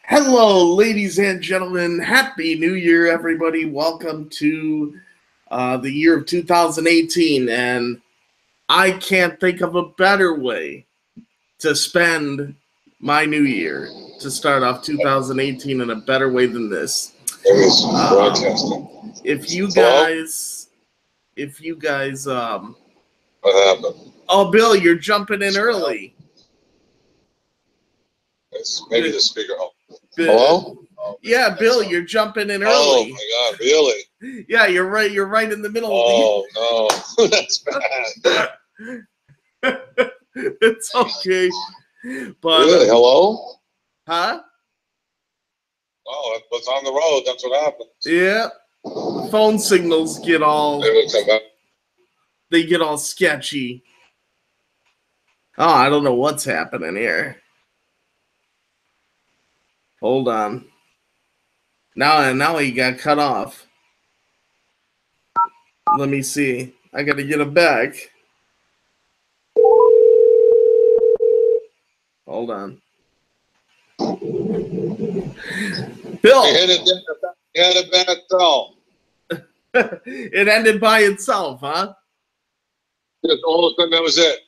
Hello, ladies and gentlemen. Happy New Year, everybody. Welcome to the year of 2018. And I can't think of a better way to spend my new year, to start off 2018 in a better way than this. There is broadcasting. If you guys, What happened? oh, Bill, you're jumping in early. It's maybe the speaker. Oh. Bill, Hello? yeah, Bill, you're jumping in early. Oh my God! Really? Yeah, you're right. You're right in the middle. Oh no, that's bad. It's okay. But Really? Hello? huh? Oh, it was on the road. That's what happened. Yeah. Phone signals get all They will come back. they get all sketchy. Oh, I don't know what's happening here. Hold on. Now he got cut off. Let me see. I gotta get him back. Hold on. Bill, He hit it back itself. it ended by itself, huh? Just all of a sudden, that was it.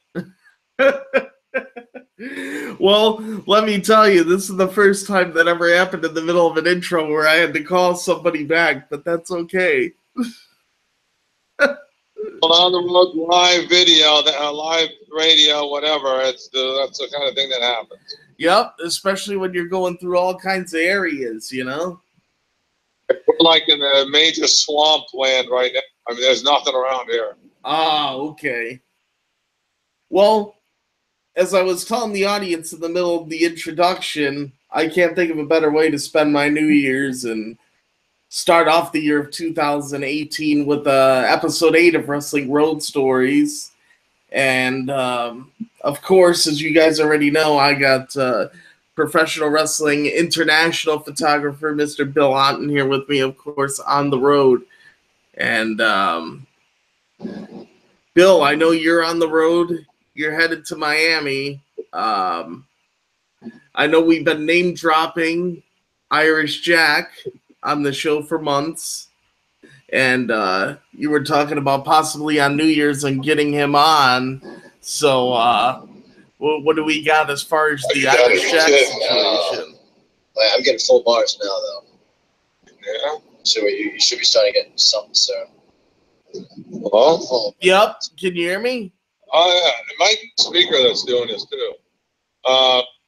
Well, let me tell you, this is the first time that ever happened in the middle of an intro where I had to call somebody back, but that's okay. Well, on the road, live video, live radio, whatever. That's the kind of thing that happens. Yep, especially when you're going through all kinds of areas, you know? We're like in a major swamp land right now. I mean, there's nothing around here. Ah, okay. Well, as I was telling the audience in the middle of the introduction, I can't think of a better way to spend my New Year's and start off the year of 2018 with episode 8 of Wrestling Road Stories. And, of course, as you guys already know, I got professional wrestling international photographer, Mr. Bill Otten, here with me, of course, on the road. And, Bill, I know you're on the road. You're headed to Miami. I know we've been name dropping Irish Jack on the show for months. And you were talking about possibly on New Year's and getting him on. So what do we got as far as the Irish Jack situation? I'm getting full bars now, though. Yeah. So you should be starting to get something soon. Hello? Yep. Can you hear me? Oh, yeah. It might be the speaker that's doing this, too.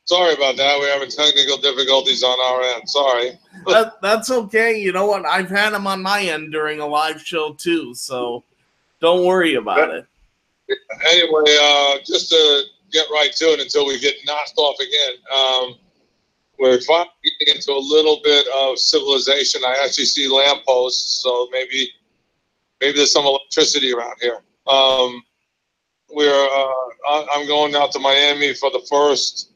Sorry about that. We're having technical difficulties on our end. Sorry. That's okay. You know what? I've had them on my end during a live show, too. So don't worry about it. Anyway, just to get right to it until we get knocked off again, we're finally getting into a little bit of civilization. I actually see lampposts, so maybe there's some electricity around here. I'm going out to Miami for the first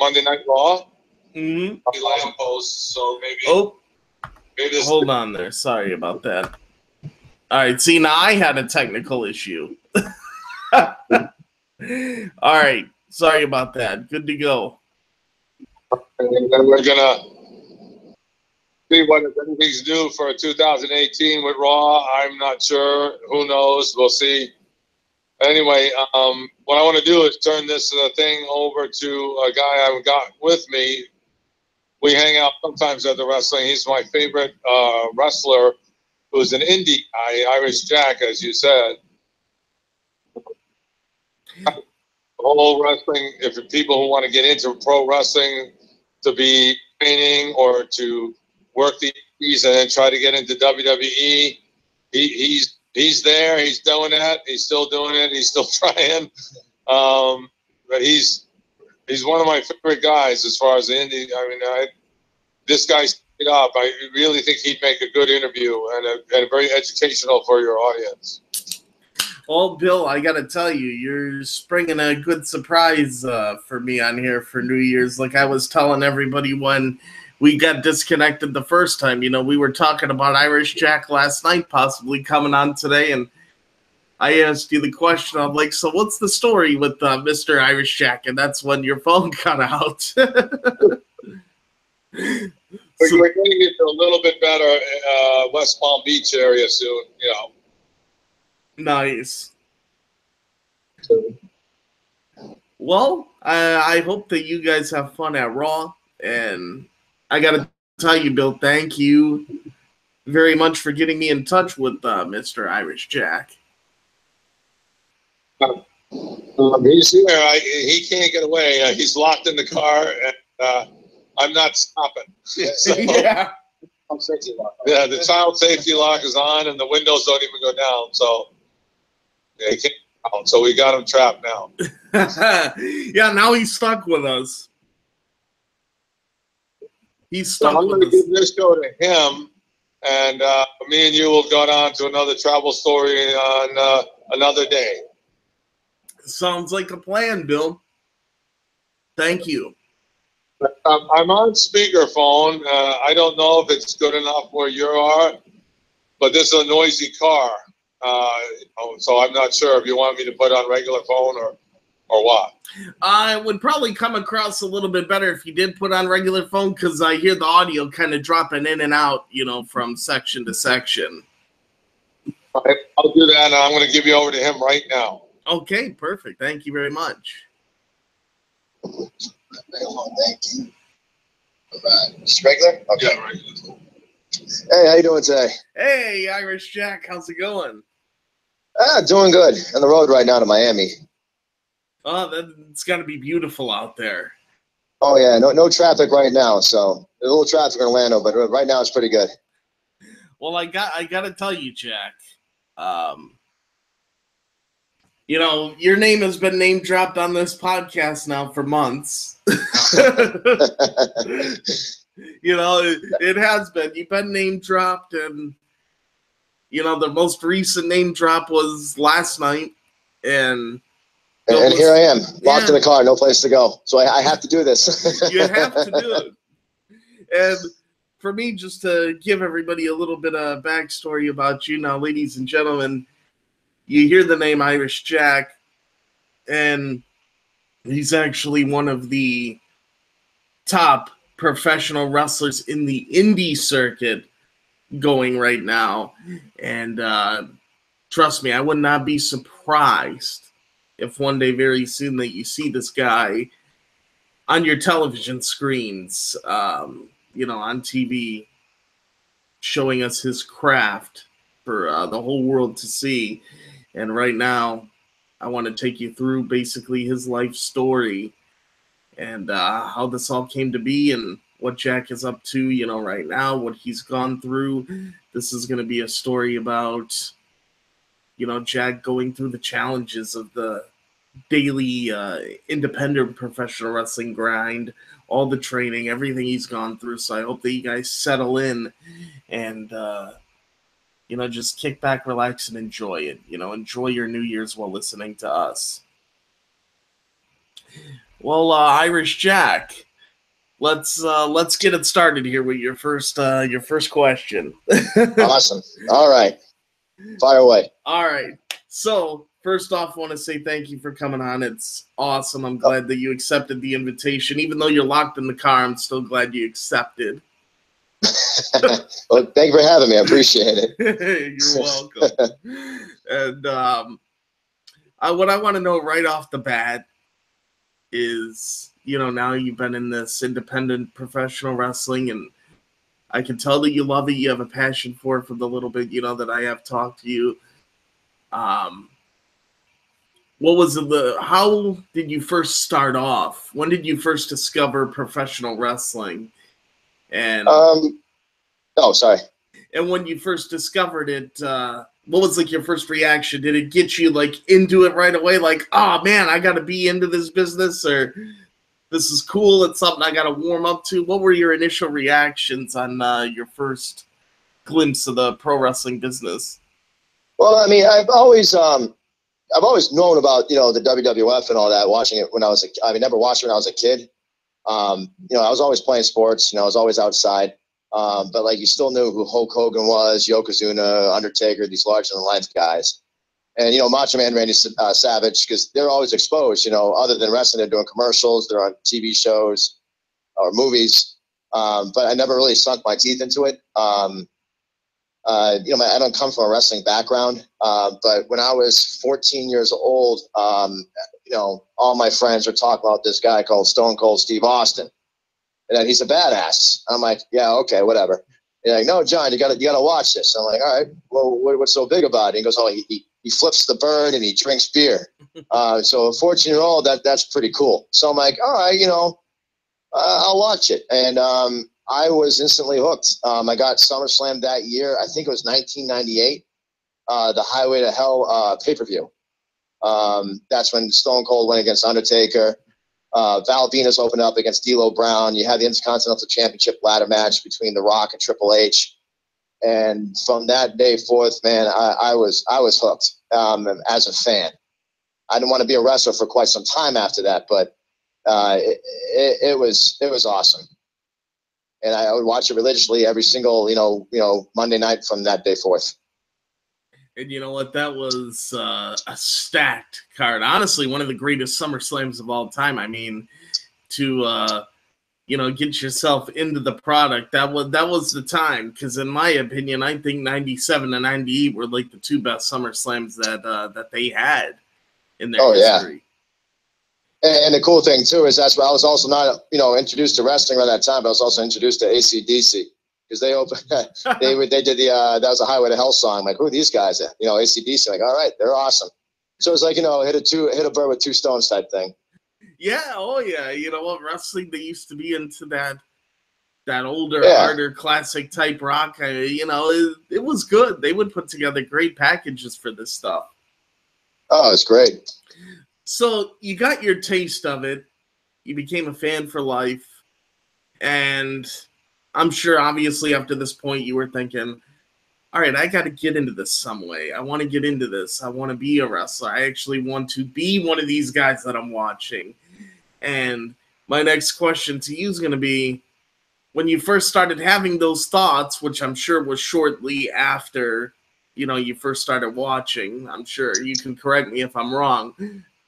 Monday Night Raw. Mm-hmm. Lampposts, so maybe. Oh, maybe this. hold on there. Sorry about that. All right. See, now I had a technical issue. All right. Sorry about that. Good to go. And then we're gonna see what if anything's new for 2018 with Raw. I'm not sure. Who knows? We'll see. Anyway, what I want to do is turn this thing over to a guy I've got with me. We hang out sometimes at the wrestling. He's my favorite wrestler, who's an indie guy, Irish Jack, as you said. The whole wrestling, if people who want to get into pro wrestling, to be training or to work the indies and then try to get into WWE, he's there. He's doing that. He's still doing it. He's still trying. But he's one of my favorite guys as far as the indie. I mean, this guy's it up. I really think he'd make a good interview and very educational for your audience. Well, Bill, I got to tell you, you're springing a good surprise for me on here for New Year's. Like I was telling everybody when we got disconnected the first time, you know, we were talking about Irish Jack last night, possibly coming on today. And I asked you the question. I'm like, so what's the story with Mr. Irish Jack? And that's when your phone cut out. So, We're getting into a little bit better West Palm Beach area soon, you know. nice. Well, I hope that you guys have fun at Raw, and I gotta tell you, Bill, thank you very much for getting me in touch with Mr. Irish Jack. He's here. He can't get away. He's locked in the car, and I'm not stopping. So, Yeah. yeah, the child safety lock is on, and the windows don't even go down. So, yeah, he can't get down. So we got him trapped now. Yeah, now he's stuck with us. He's So stuck I'm going with to us. give this show to him, and me and you will go on to another travel story on another day. Sounds like a plan, Bill. Thank you. I'm on speakerphone. I don't know if it's good enough where you are, but this is a noisy car. So I'm not sure if you want me to put on regular phone or what. It would probably come across a little bit better if you did put on regular phone, because I hear the audio kind of dropping in and out, from section to section. I'll do that, and I'm going to give you over to him right now. Okay, perfect. Thank you very much. Thank you. All right. Just regular? Okay. Yeah, right. Hey, how you doing today? Hey, Irish Jack, how's it going? Doing good. On the road right now to Miami. Oh, it's got to be beautiful out there. Oh yeah, no traffic right now. So there's a little traffic in Orlando, but right now it's pretty good. Well, I got to tell you, Jack. Your name has been name dropped on this podcast now for months. It has been. You've been name dropped, and the most recent name drop was last night, and here I am, locked in the car, no place to go. So I have to do this. You have to do it. And for me, just to give everybody a little bit of backstory about you now, ladies and gentlemen, you hear the name Irish Jack, and he's actually one of the top professional wrestlers in the indie circuit going right now. And trust me, I would not be surprised if one day very soon that you see this guy on your television screens, on TV, showing us his craft for the whole world to see. And right now, I want to take you through basically his life story and how this all came to be and what Jack is up to, right now, what he's gone through. This is going to be a story about, Jack going through the challenges of the daily independent professional wrestling grind, all the training, everything he's gone through. So I hope that you guys settle in and, just kick back, relax, and enjoy it. Enjoy your New Year's while listening to us. Well, Irish Jack, let's get it started here with your first question. Awesome. All right. Fire away. All right. So, first off, I want to say thank you for coming on. It's awesome. I'm glad that you accepted the invitation. Even though you're locked in the car, I'm still glad you accepted. Well, thank you for having me. I appreciate it. You're welcome. And what I want to know right off the bat is, now you've been in this independent professional wrestling, and I can tell that you love it. You have a passion for it from the little bit, that I have talked to you. What was how did you first start off? When did you first discover professional wrestling? And sorry. And when you first discovered it, what was your first reaction? Did it get you into it right away? Oh man, I got to be into this business, or this is cool. It's something I got to warm up to. What were your initial reactions on your first glimpse of the pro wrestling business? Well, I mean, I've always known about, the WWF and all that, watching it when I was never watched it when I was a kid. I was always playing sports, I was always outside. But you still knew who Hulk Hogan was, Yokozuna, Undertaker, these larger than life guys. And, Macho Man Randy Savage, because they're always exposed, other than wrestling, they're doing commercials, they're on TV shows or movies. But I never really sunk my teeth into it. You know, I don't come from a wrestling background, but when I was 14 years old, you know, all my friends were talking about this guy called Stone Cold Steve Austin, and that he's a badass. I'm like, yeah, okay, whatever. They're like, no, John, you gotta watch this. I'm like, all right, well, what's so big about it? He goes, oh, he flips the bird and he drinks beer. So a 14-year-old, that's pretty cool. So I'm like, all right, you know, I'll watch it. And I was instantly hooked. I got SummerSlam that year. I think it was 1998, the Highway to Hell pay-per-view. That's when Stone Cold went against Undertaker. Val Venus opened up against D'Lo Brown. You had the Intercontinental Championship ladder match between The Rock and Triple H. And from that day forth, man, I was hooked as a fan. I didn't want to be a wrestler for quite some time after that, but it was awesome. And I would watch it religiously every single, you know, Monday night from that day forth. And you know what? That was a stacked card. Honestly, one of the greatest SummerSlams of all time. I mean, to you know, get yourself into the product, that was the time. Because in my opinion, I think 97 and 98 were like the two best SummerSlams that they had in their history. Yeah. And the cool thing too is that's why I was also not, you know, introduced to wrestling around that time, but I was also introduced to AC/DC. Because they opened, they did the that was a Highway to Hell song. I'm like, who are these guys? You know, AC/DC. Like, all right, they're awesome. So it's like, you know, hit a bird with two stones type thing. Yeah, oh yeah. You know what, wrestling, they used to be into that older, harder, classic type rock. You know, it was good. They would put together great packages for this stuff. Oh, it's great. So you got your taste of it. You became a fan for life, and I'm sure, obviously, after this point, you were thinking, all right, I got to get into this some way. I want to get into this. I want to be a wrestler. I actually want to be one of these guys that I'm watching. And my next question to you is going to be, when you first started having those thoughts, which I'm sure was shortly after, you know, you first started watching. I'm sure you can correct me if I'm wrong,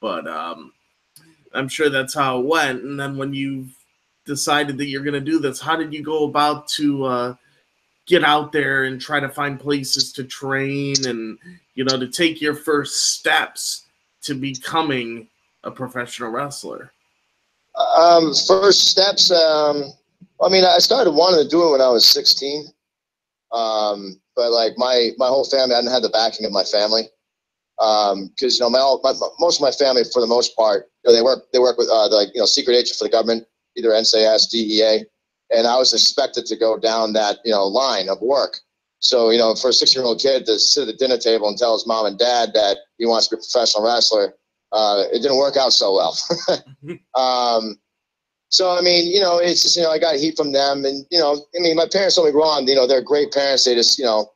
but I'm sure that's how it went. And then when you decided that you're going to do this, how did you go about to get out there and try to find places to train and, you know, to take your first steps to becoming a professional wrestler? First steps, I mean, I started wanting to do it when I was 16. But like my whole family, I didn't have the backing of my family. Because, you know, most of my family, for the most part, you know, they work with like, you know, secret agents for the government, either NCIS, DEA, and I was expected to go down that, you know, line of work. So, you know, for a 16-year-old kid to sit at the dinner table and tell his mom and dad that he wants to be a professional wrestler, it didn't work out so well. So, I mean, you know, it's just, you know, I got heat from them, and, you know, I mean, my parents don't get me wrong, you know, they're great parents. They just, you know,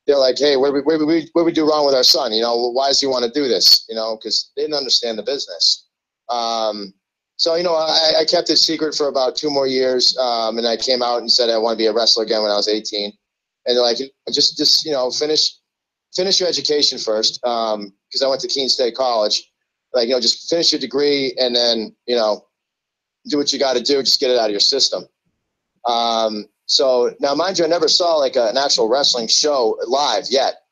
they're like, hey, what we do wrong with our son? You know, why does he want to do this? You know, because they didn't understand the business. So, you know, I kept it secret for about 2 more years, and I came out and said I want to be a wrestler again when I was 18. And they're like, just you know, finish your education first, because I went to Keene State College. Like, you know, just finish your degree and then, you know, do what you got to do. Just get it out of your system. So now, mind you, I never saw like an actual wrestling show live yet.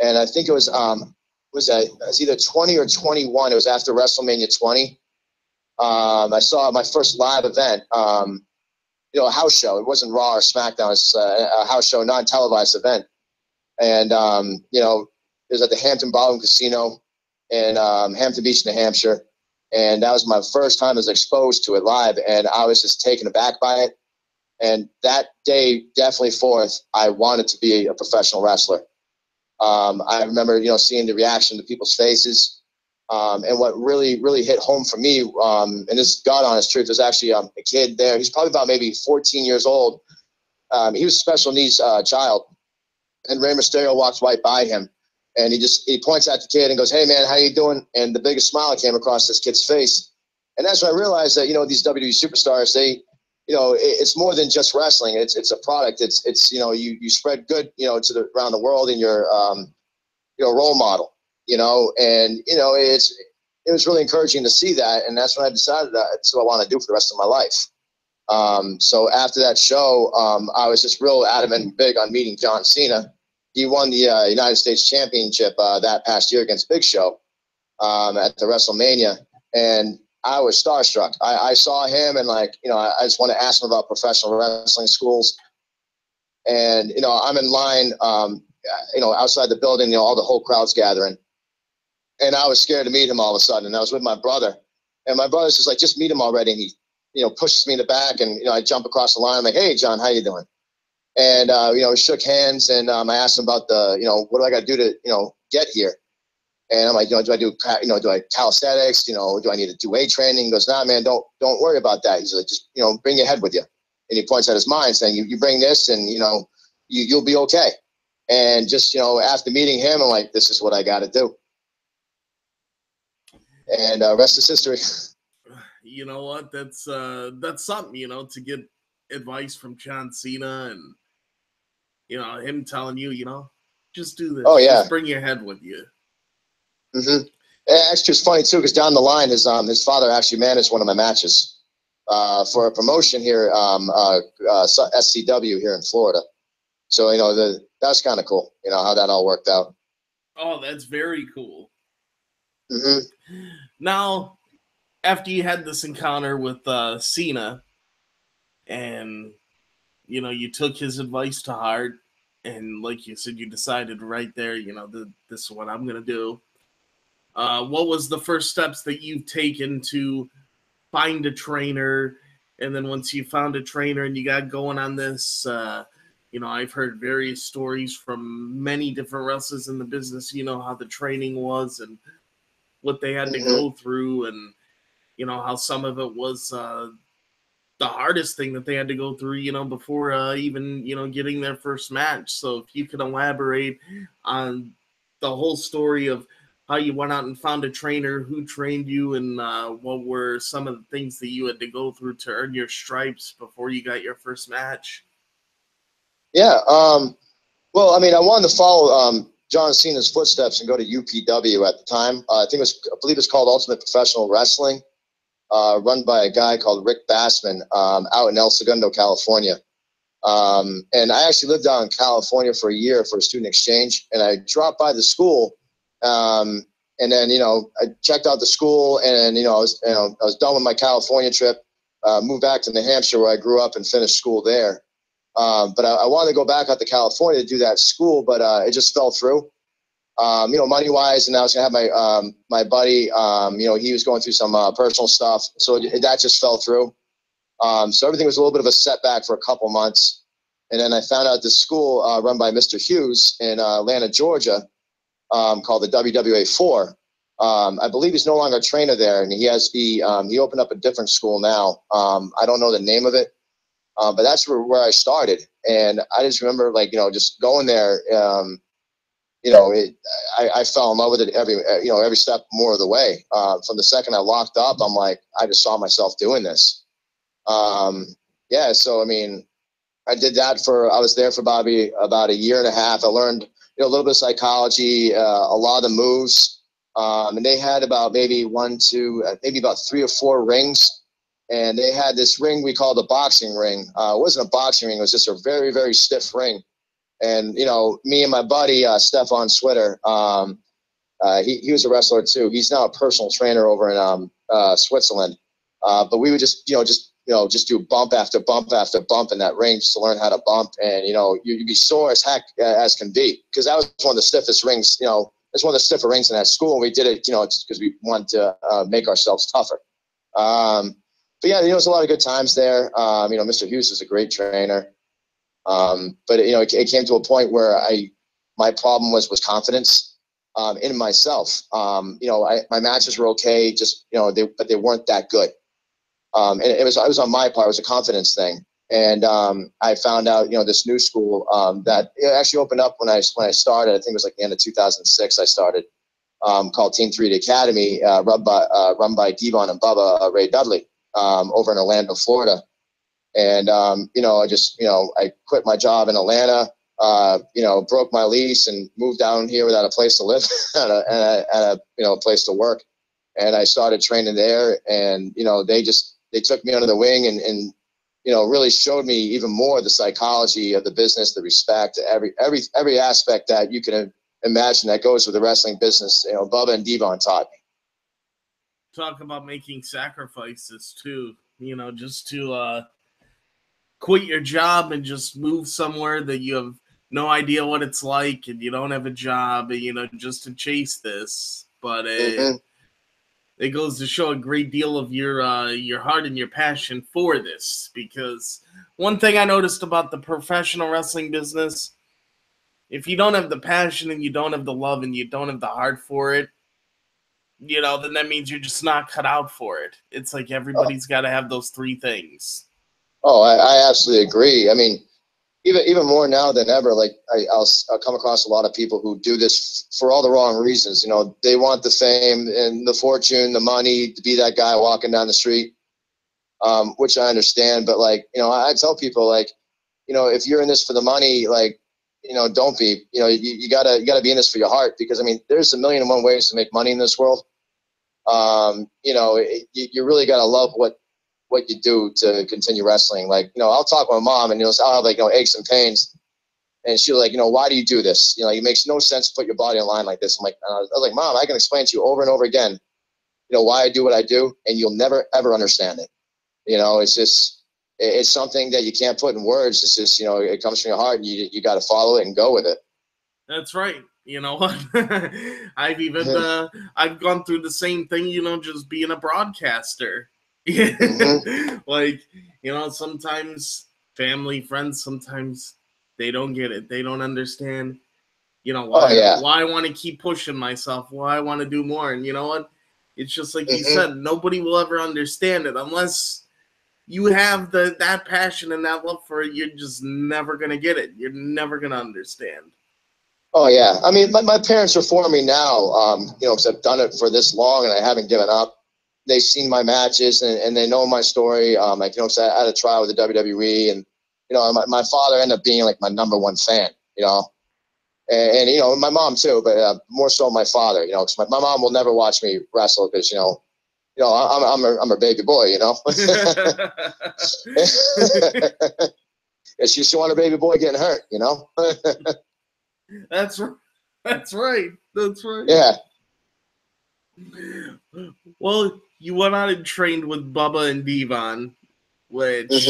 And I think it was either 20 or 21. It was after WrestleMania 20. I saw my first live event, you know, a house show. It wasn't Raw or SmackDown. It was a house show, non-televised event. And, you know, it was at the Hampton Ballroom Casino in Hampton Beach, New Hampshire. And that was my first time I was exposed to it live. And I was just taken aback by it. And that day, definitely forth, I wanted to be a professional wrestler. I remember, you know, seeing the reaction to people's faces. And what really, really hit home for me, and this is God honest truth, there's actually a kid there. He's probably about maybe 14 years old. He was a special needs child. And Rey Mysterio walks right by him. And he points at the kid and goes, hey, man, how you doing? And the biggest smile came across this kid's face. And that's when I realized that, you know, these WWE superstars, they, you know, it's more than just wrestling. It's a product. It's you know, you spread good, you know, around the world in your, you know, role model, you know, and, you know, it was really encouraging to see that. And that's when I decided that's what I want to do for the rest of my life. So after that show, I was just real adamant and big on meeting John Cena. He won the United States Championship that past year against Big Show at the WrestleMania, and I was starstruck. I saw him, and I just want to ask him about professional wrestling schools. And I'm in line, outside the building. All the whole crowd's gathering, and I was scared to meet him all of a sudden. And I was with my brother, and my brother's just like, just meet him already. And he pushes me in the back, and I jump across the line. I'm like, hey, John, how you doing? And we shook hands, and I asked him about the what do I got to do to get here? And I'm like, do I do calisthenics? Do I need to do weight training? He goes, nah, man, don't worry about that. He's like, just bring your head with you. And he points at his mind, saying, you bring this, and you'll be okay. And just after meeting him, I'm like, this is what I got to do. And rest is history. You know what? That's something, to get advice from John Cena, and him telling you, just do this. Oh yeah, just bring your head with you. Mm-hmm. Actually, it's funny too, because down the line, his father actually managed one of my matches for a promotion here, SCW here in Florida. So that's kind of cool. How that all worked out. Oh, that's very cool. Mm-hmm. Now, after you had this encounter with Cena, and you took his advice to heart, and like you said, you decided right there, this is what I'm gonna do. What was the first steps that you've taken to find a trainer? And then once you found a trainer and you got going on this, I've heard various stories from many different wrestlers in the business, how the training was and what they had to go through, and how some of it was the hardest thing that they had to go through, before even, getting their first match. So if you could elaborate on the whole story of how you went out and found a trainer, who trained you, and what were some of the things that you had to go through to earn your stripes before you got your first match. Yeah. Well, I wanted to follow John Cena's footsteps and go to UPW at the time. I believe it's called Ultimate Professional Wrestling, run by a guy called Rick Bassman out in El Segundo, California. And I actually lived out in California for a year for a student exchange, and I dropped by the school. And then, I checked out the school, and, I was done with my California trip, moved back to New Hampshire where I grew up and finished school there. But I wanted to go back out to California to do that school, but it just fell through. Money wise, and I was gonna have my buddy. He was going through some personal stuff, so that just fell through. So everything was a little bit of a setback for a couple months, and then I found out this school run by Mr. Hughes in Atlanta, Georgia, called the WWA4. I believe he's no longer a trainer there, and he opened up a different school now. I don't know the name of it. But that's where I started, and I just remember, just going there. I fell in love with it every step more of the way. From the second I locked up, I'm like, I just saw myself doing this. Yeah, so I did that I was there for about a year and a half. I learned a little bit of psychology, a lot of the moves, and they had about maybe about 3 or 4 rings. And they had this ring we called a boxing ring. It wasn't a boxing ring. It was just a very, very stiff ring. And, me and my buddy, Stefan Switter, he was a wrestler too. He's now a personal trainer over in Switzerland. But we would just do bump after bump after bump in that ring just to learn how to bump. And, you'd be sore as heck as can be, because that was one of the stiffest rings, it's one of the stiffer rings in that school. And we did it, because we wanted to make ourselves tougher. But yeah, it was a lot of good times there. Mr. Hughes is a great trainer. But it came to a point where my problem was confidence in myself. My matches were okay, but they weren't that good. And it was on my part. It was a confidence thing. And I found out, this new school that it actually opened up when I started. I think it was like the end of 2006. I started called Team 3 Academy, run by Devon and Bubba Ray Dudley. Over in Orlando, Florida. And, I quit my job in Atlanta, broke my lease and moved down here without a place to live and a place to work. And I started training there, and, they took me under the wing and really showed me even more the psychology of the business, the respect, every aspect that you can imagine that goes with the wrestling business. Bubba and Devon taught me. Talk about making sacrifices too, just to quit your job and just move somewhere that you have no idea what it's like and you don't have a job, and just to chase this. But it goes to show a great deal of your heart and your passion for this, because one thing I noticed about the professional wrestling business, if you don't have the passion and you don't have the love and you don't have the heart for it, then that means you're just not cut out for it. It's like everybody's got to have those three things. Oh, I absolutely agree. I mean, even more now than ever, like I'll come across a lot of people who do this for all the wrong reasons. They want the fame and the fortune, the money, to be that guy walking down the street, which I understand. But I tell people, if you're in this for the money, don't be. You gotta be in this for your heart, because I mean, there's a million and one ways to make money in this world. You really gotta love what you do to continue wrestling. I'll talk with my mom, and I'll have aches and pains, and she'll why do you do this? It makes no sense to put your body on line like this. I was like, Mom, I can explain to you over and over again, why I do what I do, and you'll never ever understand it. It's something that you can't put in words. It's just, it comes from your heart, and you got to follow it and go with it. That's right. You know what? I've gone through the same thing, just being a broadcaster. Sometimes family, friends, sometimes they don't get it. They don't understand, why I want to keep pushing myself, why I want to do more. And you know what? It's just like you said, nobody will ever understand it unless you have that passion and that love for it. You're just never going to get it. You're never going to understand. Oh, yeah. I mean, my parents are for me now, because I've done it for this long and I haven't given up. They've seen my matches and they know my story. I had a trial with the WWE, and my father ended up being my number one fan. And my mom too, but more so my father. Because my mom will never watch me wrestle because I'm her baby boy. She want her baby boy getting hurt. That's right. That's right. That's right. Yeah. Well, you went out and trained with Bubba and Devon, which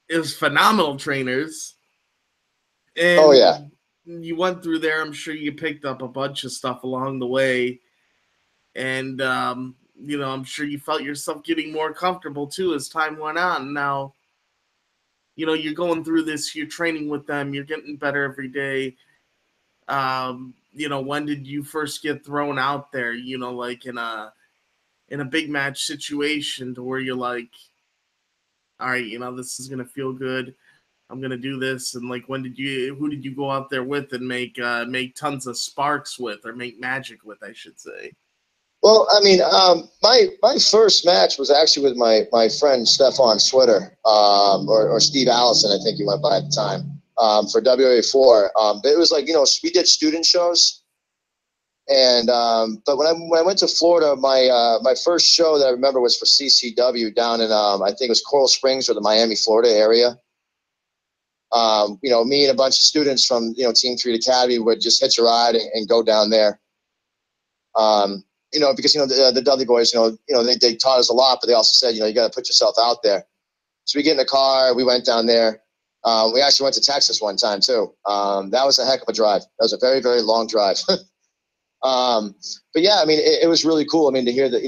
is phenomenal trainers. And oh, yeah. You went through there. I'm sure you picked up a bunch of stuff along the way. And, I'm sure you felt yourself getting more comfortable, too, as time went on. Now, you're going through this. You're training with them. You're getting better every day. When did you first get thrown out there, in a big match situation to where you're like, all right, this is going to feel good. I'm going to do this. And who did you go out there with and make tons of sparks with, or make magic with, I should say? Well, I mean, my first match was actually with my friend Stefan Switter, or Steve Allison, I think he went by at the time, for WA4. But it was we did student shows. And but when I went to Florida, my first show that I remember was for CCW down in I think it was Coral Springs or the Miami, Florida area. Me and a bunch of students from Team 3 Academy would just hitch a ride and go down there. Because the Dudley boys, they taught us a lot, but they also said you got to put yourself out there. So we get in the car, we went down there. We actually went to Texas one time too. That was a heck of a drive. That was a very, very long drive. But yeah, I mean, it was really cool. I mean, to hear that,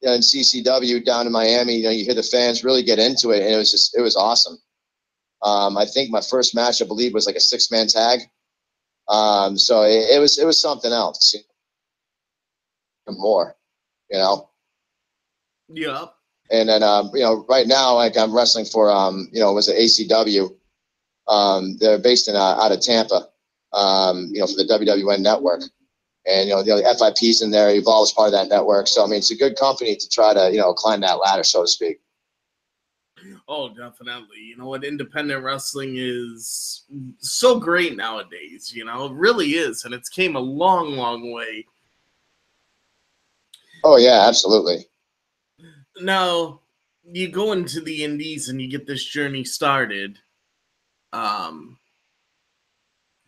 in CCW down in Miami, you hear the fans really get into it, and it was awesome. I think my first match, I believe, was a 6-man tag. So it was something else. More, Yeah. And then, right now, I'm wrestling for, was it ACW? They're based out of Tampa, for the WWN network. And, the FIP's in there, Evolve's part of that network. So, I mean, it's a good company to try to, climb that ladder, so to speak. Oh, definitely. Independent wrestling is so great nowadays, it really is. And it's came a long, long way. Oh, yeah, absolutely. Now, you go into the indies and you get this journey started. Can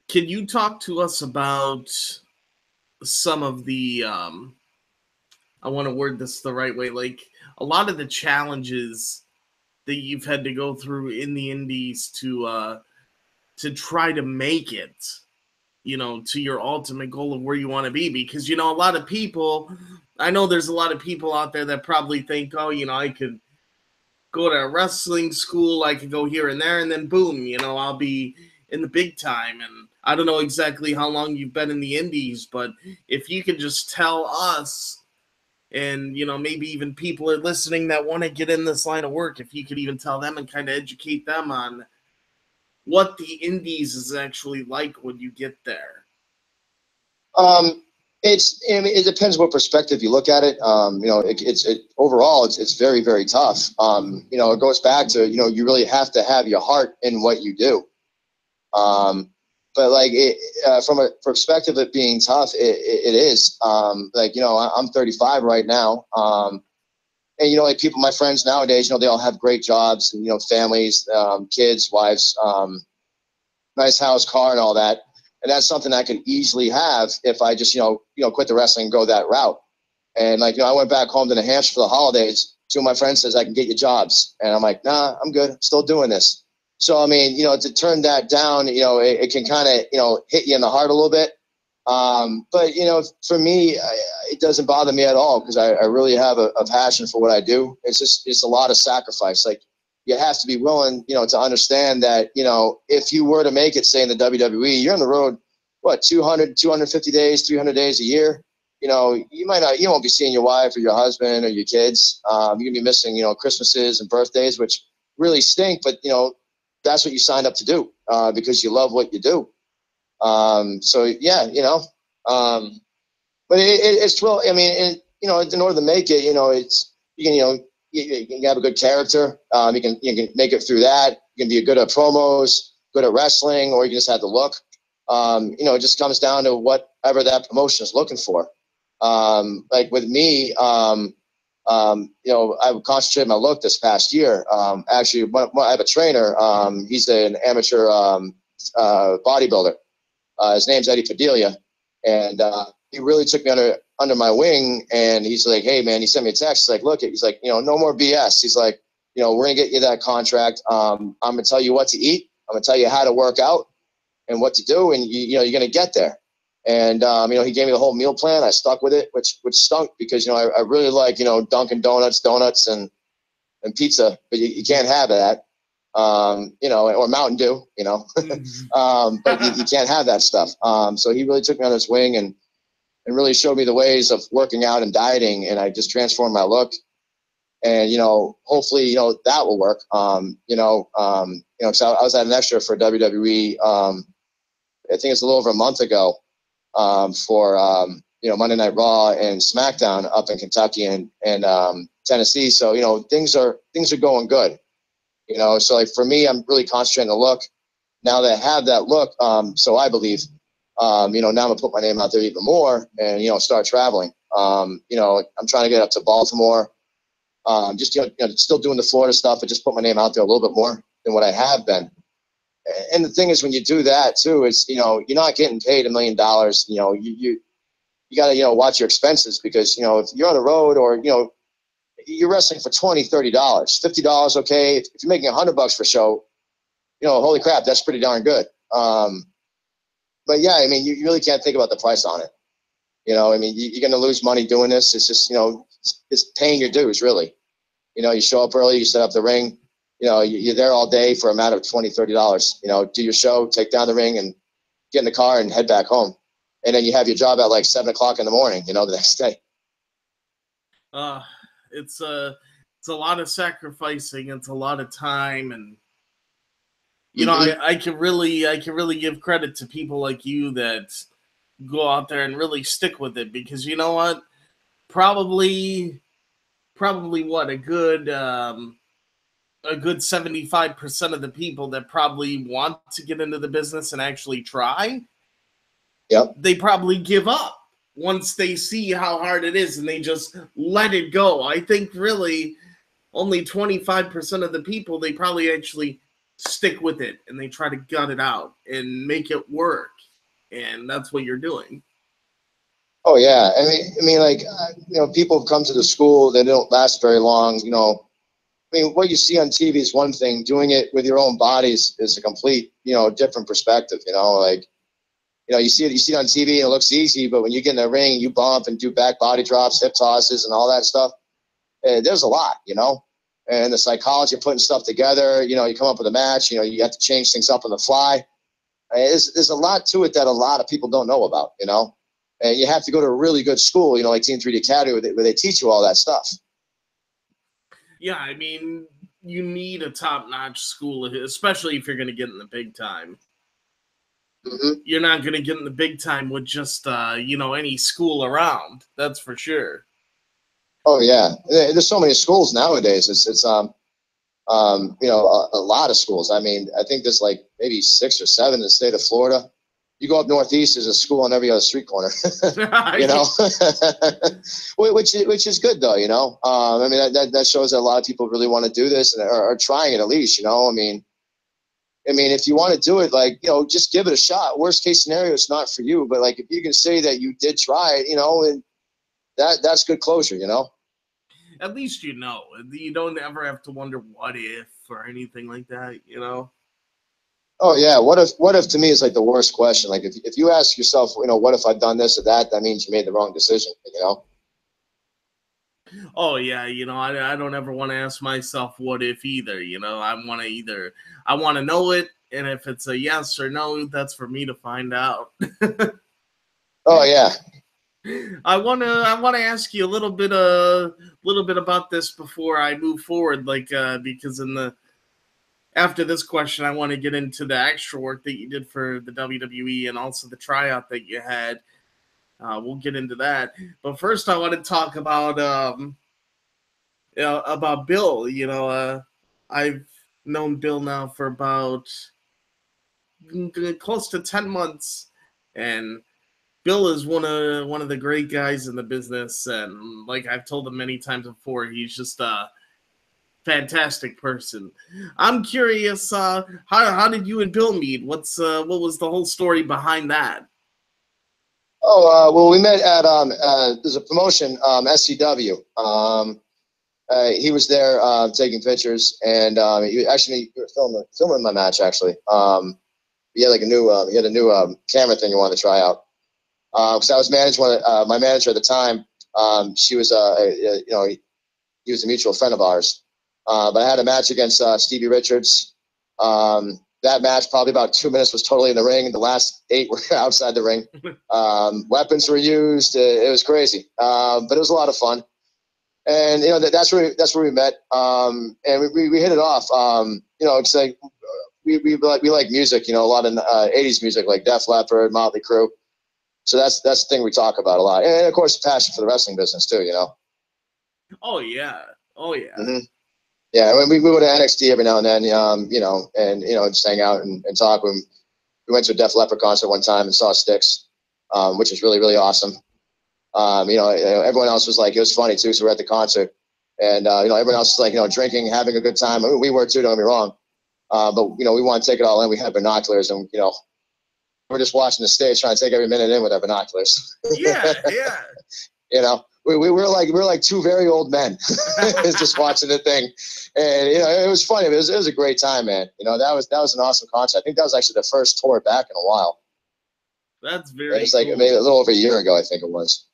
you talk to us about some of the I want to word this the right way, like a lot of the challenges that you've had to go through in the indies to try to make it, you know, to your ultimate goal of where you want to be? Because, you know, a lot of people, I know there's a lot of people out there that probably think, oh, you know, I could go to a wrestling school, I could go here and there, and then boom, you know, I'll be in the big time. And I don't know exactly how long you've been in the indies, but if you could just tell us, and, you know, maybe even people are listening that want to get in this line of work, if you could even tell them and kind of educate them on what the indies is actually like when you get there. It depends what perspective you look at it. You know, overall, it's very, very tough. You know, it goes back to, you know, you really have to have your heart in what you do. But like from a perspective of it being tough, it is. Like, you know, I'm 35 right now. And, you know, like people, my friends nowadays, you know, they all have great jobs and, you know, families, kids, wives, nice house, car, and all that. And that's something I could easily have if I just, you know, quit the wrestling and go that route. And like, you know, I went back home to New Hampshire for the holidays. Two of my friends says I can get you jobs. And I'm like, nah, I'm good. I'm still doing this. So, I mean, you know, to turn that down, you know, it can kind of, you know, hit you in the heart a little bit. But, you know, for me, it doesn't bother me at all because I really have a passion for what I do. It's a lot of sacrifice. Like, you have to be willing, you know, to understand that, you know, if you were to make it, say, in the WWE, you're on the road, 200, 250 days, 300 days a year. You know, you won't be seeing your wife or your husband or your kids. You're going to be missing, you know, Christmases and birthdays, which really stink. But, you know, that's what you signed up to do because you love what you do. So, yeah, you know, but it's real. I mean, you know, in order to make it, you know, you can have a good character. You can make it through that. You can be good at promos, good at wrestling, or you can just have the look. You know, it just comes down to whatever that promotion is looking for. Like with me, you know, I would concentrate my look this past year. Actually, I have a trainer. He's an amateur bodybuilder. His name's Eddie Padilla, and he really took me under my wing. And he's like, "Hey, man," he sent me a text. He's like, "Look," he's like, "You know, no more BS." He's like, "You know, we're gonna get you that contract. I'm gonna tell you what to eat. I'm gonna tell you how to work out and what to do, and you know, you're gonna get there." And you know, he gave me the whole meal plan. I stuck with it, which stunk because, you know, I really like, you know, Dunkin' Donuts, and pizza, but you can't have that. You know, or Mountain Dew, you know, but you can't have that stuff. So he really took me on his wing and really showed me the ways of working out and dieting, and I just transformed my look. And, you know, hopefully, you know, that will work. You know, so I was at an extra for WWE. I think it's a little over a month ago for you know, Monday Night Raw and SmackDown up in Kentucky and Tennessee. So, you know, things are going good. You know, so like for me, I'm really concentrating on the look. Now that I have that look, so I believe, you know, now I'm gonna put my name out there even more and, you know, start traveling. You know, I'm trying to get up to Baltimore. Just, you know, still doing the Florida stuff, but just put my name out there a little bit more than what I have been. And the thing is, when you do that too, is, you know, you're not getting paid $1 million. You know, you got to, you know, watch your expenses because, you know, if you're on the road or, you know, you're wrestling for $20, $30, $50, okay. If you're making $100 for a show, you know, holy crap, that's pretty darn good. But yeah, I mean, you really can't think about the price on it. You know, I mean, you're going to lose money doing this. It's just, you know, it's paying your dues, really. You know, you show up early, you set up the ring, you know, you're there all day for a matter of $20, $30. You know, do your show, take down the ring, and get in the car and head back home. And then you have your job at like 7 o'clock in the morning, you know, the next day. It's a lot of sacrificing. It's a lot of time, and you know, I can really give credit to people like you that go out there and really stick with it, because you know what, probably what a good 75% of the people that probably want to get into the business and actually try, yep, they probably give up once they see how hard it is and they just let it go. I think really only 25% of the people, they probably actually stick with it and they try to gut it out and make it work. And that's what you're doing. Oh yeah, I mean, like people come to the school, they don't last very long. I mean, what you see on TV is one thing. Doing it with your own bodies is a complete, different perspective. Like, you see it on TV and it looks easy, but when you get in the ring, you bump and do back body drops, hip tosses, and all that stuff. There's a lot, and the psychology of putting stuff together. You come up with a match. You have to change things up on the fly. There's a lot to it that a lot of people don't know about. And you have to go to a really good school, like Team 3D Academy, where they teach you all that stuff. Yeah, I mean, you need a top-notch school, especially if you're going to get in the big time. Mm-hmm. You're not going to get in the big time with just, any school around. That's for sure. Oh yeah, there's so many schools nowadays. It's a lot of schools. I mean, I think there's like maybe 6 or 7 in the state of Florida. You go up northeast, there's a school on every other street corner. which is good though. I mean that shows that a lot of people really want to do this and are trying it at least. I mean, if you want to do it, like just give it a shot. Worst case scenario, it's not for you, but like if you can say that you did try it, and that's good closure. At least you don't ever have to wonder what if or anything like that. Oh yeah, what if to me is like the worst question. Like if you ask yourself, what if I've done this or that, that means you made the wrong decision, Oh yeah, I don't ever want to ask myself what if either. I want to know it, and if it's a yes or no, that's for me to find out. Oh yeah. I want to ask you a little bit about this before I move forward, because after this question, I want to get into the extra work that you did for the WWE and also the tryout that you had. We'll get into that, but first I want to talk about Bill. I've known Bill now for about close to 10 months, and Bill is one of the great guys in the business, and like I've told him many times before, he's just a fantastic person. I'm curious, how did you and Bill meet? What was the whole story behind that? Oh, well, we met at there's a promotion, SCW. He was there taking pictures, and we were filming my match actually. He had like a new camera thing he wanted to try out. Because I was my manager at the time. She was he was a mutual friend of ours. But I had a match against Stevie Richards. That match, probably about 2 minutes, was totally in the ring. The last 8 were outside the ring. Weapons were used. It was crazy, but it was a lot of fun. And that's where we met. And we hit it off. It's like we like music. A lot of '80s music, like Def Leppard, Motley Crue. So that's the thing we talk about a lot, and of course, passion for the wrestling business too. Oh yeah. Mm-hmm. Yeah, we go to NXT every now and then, and just hang out and talk. We went to a Def Leppard concert one time and saw Styx, which was really, really awesome. Everyone else was like, it was funny too. So we're at the concert, and everyone else was like, drinking, having a good time. I mean, we were too. Don't get me wrong, but we want to take it all in. We had binoculars, and we're just watching the stage, trying to take every minute in with our binoculars. Yeah. We're like 2 very old men just watching the thing, and it was funny. It was a great time, man. That was an awesome concert. I think that was actually the first tour back in a while. That's very. It was like maybe a little over a year ago, I think it was.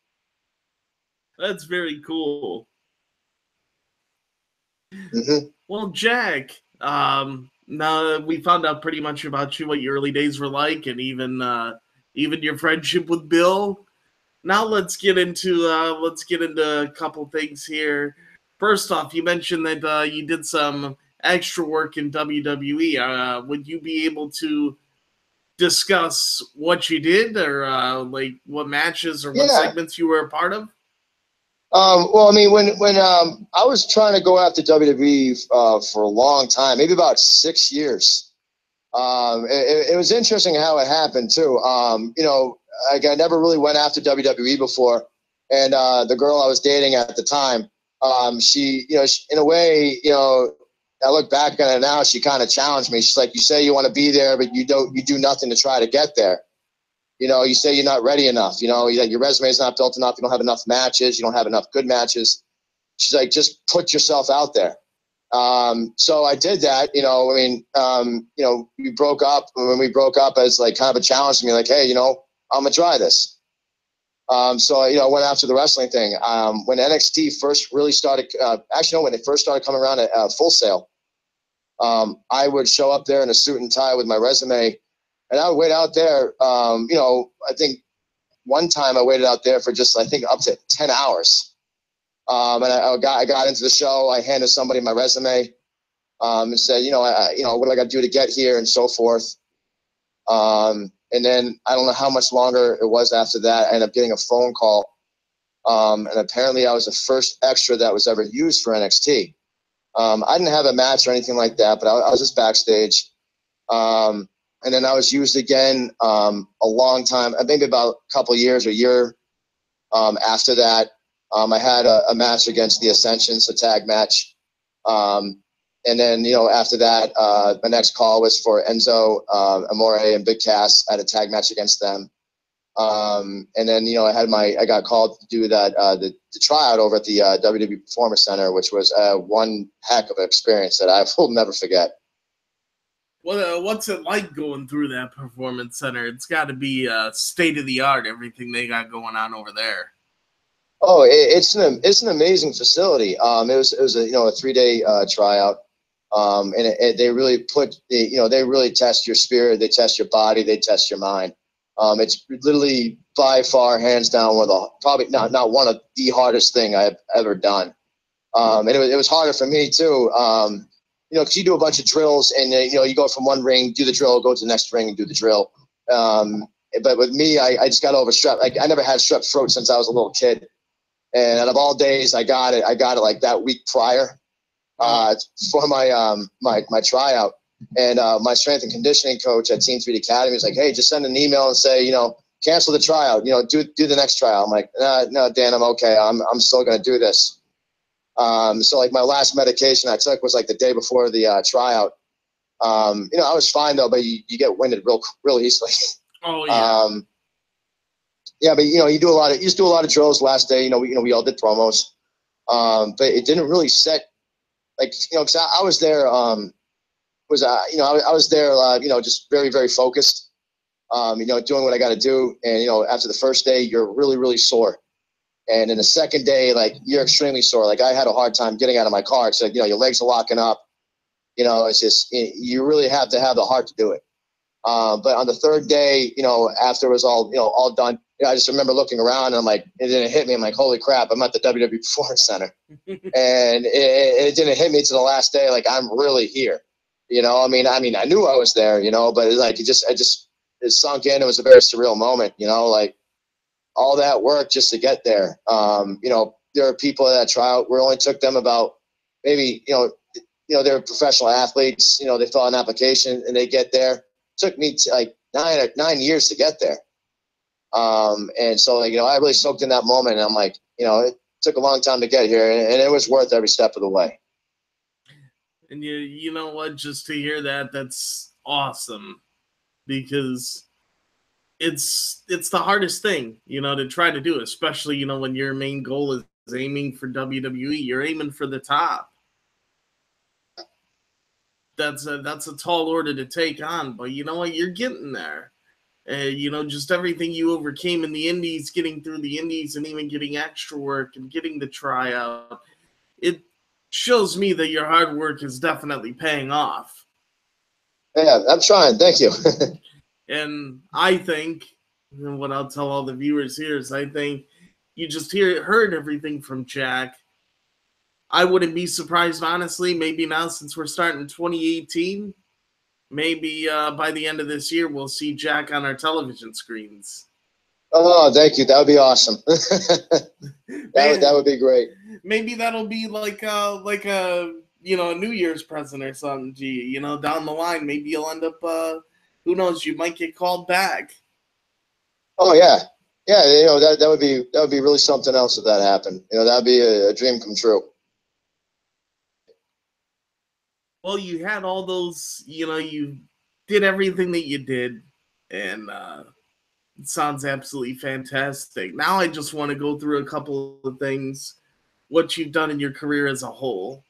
That's very cool. Mm-hmm. Well, Jack, now we found out pretty much about you, what your early days were like, and even your friendship with Bill. Now let's get into a couple things here. First off, you mentioned that you did some extra work in WWE. Would you be able to discuss what you did, or like what matches or what segments you were a part of? Well, I mean, when I was trying to go after WWE for a long time, maybe about 6 years. It was interesting how it happened too. I never really went after WWE before, and the girl I was dating at the time, she, in a way, I look back on it now, she kind of challenged me. She's like, you say you want to be there, but you do nothing to try to get there. You say you're not ready enough. Your resume is not built enough. You don't have enough matches. You don't have enough good matches. She's like, just put yourself out there. So I did that. We broke up. When we broke up, as like kind of a challenge to me, like, hey, I'm gonna try this. So I went after the wrestling thing. When NXT first really started, when they first started coming around at Full Sail, I would show up there in a suit and tie with my resume. And I would wait out there, I think one time I waited out there for just, I think, up to 10 hours. And I got into the show. I handed somebody my resume and said, what do I got to do to get here and so forth. And then I don't know how much longer it was after that. I ended up getting a phone call. And apparently I was the first extra that was ever used for NXT. I didn't have a match or anything like that, but I was just backstage. And then I was used again a long time, maybe about a couple of years, a year after that. I had a match against the Ascensions, a tag match. And then, after that, my next call was for Enzo Amore and Big Cass. I had a tag match against them. And then, I got called to do that, the tryout over at the WWE Performance Center, which was one heck of an experience that I will never forget. What's it like going through that Performance Center? It's got to be state of the art, everything they got going on over there. Oh, it's an amazing facility. It was a 3-day tryout, and they really they really test your spirit, they test your body, they test your mind. It's literally by far, hands down, probably not one of the hardest thing I've ever done. And it was harder for me too. Because you do a bunch of drills and, you go from one ring, do the drill, go to the next ring and do the drill. But with me, I just got over strep. Like, I never had strep throat since I was a little kid. And out of all days, I got it like that week prior for my tryout. And my strength and conditioning coach at Team 3 Academy was like, hey, just send an email and say, cancel the tryout, do the next trial. I'm like, no, Dan, I'm okay. I'm still going to do this. So like my last medication I took was like the day before the tryout. I was fine though, but you get winded real easily. Oh yeah. Yeah, but you do a lot of drills last day. We all did promos. But it didn't really set, like, because I was there. I was there. Just very, very focused. Doing what I got to do. And after the first day, you're really, really sore. And in the second day, like, you're extremely sore. Like, I had a hard time getting out of my car. It's like, your legs are locking up. It's just, you really have to have the heart to do it. But on the third day, after it was all done, I just remember looking around and I'm like, it didn't hit me. I'm like, holy crap, I'm at the WWE Performance Center. And it didn't hit me to the last day. Like, I'm really here. I mean, I knew I was there, but it sunk in. It was a very surreal moment, like, all that work just to get there. There are people that tryout where it only took them about maybe, they're professional athletes, they fill out an application and they get there. It took me like 9 years to get there. And so, like, I really soaked in that moment and I'm like, it took a long time to get here and it was worth every step of the way. And you know what, just to hear that, that's awesome, because it's the hardest thing, to try to do, especially, when your main goal is aiming for WWE. You're aiming for the top. That's a tall order to take on, but you know what? You're getting there. Just everything you overcame in the indies, getting through the indies and even getting extra work and getting the tryout. It shows me that your hard work is definitely paying off. Yeah, I'm trying. Thank you. And I think, what I'll tell all the viewers here is, I think you just heard everything from Jack. I wouldn't be surprised, honestly, maybe now, since we're starting 2018, maybe by the end of this year, we'll see Jack on our television screens. Oh, thank you. That would be awesome. that would be great. Maybe that'll be like a New Year's present or something. Gee, down the line, maybe you'll end up. Who knows? You might get called back. Oh yeah, Yeah, you know, that would be really something else if that happened. You know, that'd be a dream come true. Well, you had all those, you did everything that you did, and it sounds absolutely fantastic. Now I just want to go through a couple of things, what you've done in your career as a whole.